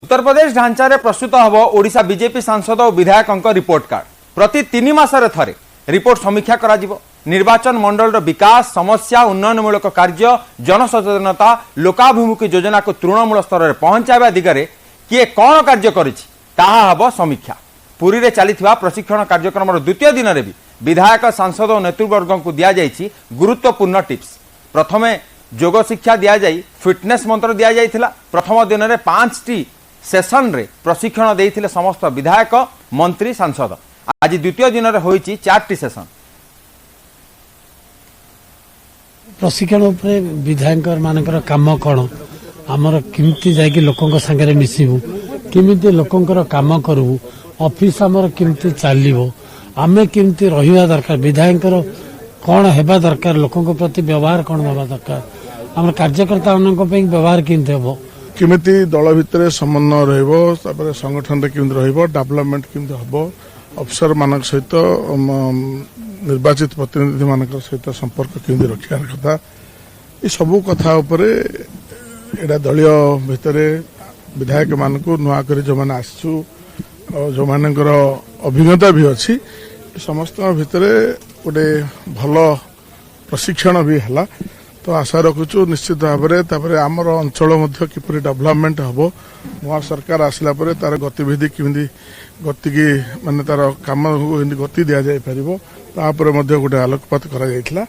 उत्तर प्रदेश ढांचारे प्रस्तुत hub Odisha BJP सांसद और विधायक रिपोर्ट कार्ड प्रति 3 मासरे थरे रिपोर्ट समीक्षा करा जिवो। निर्वाचन मंडल विकास समस्या उन्नयनमूलक कार्य जनसचेतनता लोकाभिमुखी योजना को तृणमूल स्तर में पहुंचाइबा दिगरे किए कौन कार्य करिछि ताहा हब समीक्षा। पुरी रे चलिथिबा प्रशिक्षण कार्यक्रम द्वितीय दिन में भी विधायक सांसद और नेतृवर्ग को दिया जाइछि गुरुत्वपूर्ण टिप्स। प्रथमे योग शिक्षा दिया जाई फिटनेस मंत्र दिया जाइथिला। प्रथम दिन में 5टी सेशन रे प्रशिक्षण देइथिले समस्त विधायक मंत्री सांसद। आज द्वितीय दिन में होइछि 4टी सेशन। प्रशिक्षण उपरे विधायक मानकर काम कौन आमर किमती जाकि लोकों संगे मिसबू किमिति लोकों काम करू ऑफिस आमर किमती चलो आमे किमती रहिबा दरकार विधायक कौन हेबा दरकार लोकों प्रति व्यवहार कौन होगा दरकार आम कार्यकर्ता व्यवहार किमती हम किमिति दल भितर समन्वय रहिबो तापर संगठन रे किमति रहिबो डेवलपमेंट किमति हबो अफसर मानक सहित निर्वाचित प्रतिनिधि मानक सहित संपर्क किमति रखिया कथा ये सबू कथा उपरे एडा दलीय भितर विधायक मानक नुआ कर जो मैंने आसचु जो मानकर अभिज्ञता भी अच्छी समस्त भितर गोटे भल प्रशिक्षण भी है। तो आशा रखुचु निश्चित भाव में आमर अंचल किपरि डेवलपमेंट हम नुआ सरकार आसला तार गतिविधि किमि गति की माने तार काम गति दि जापर गोटे आलोकपात करा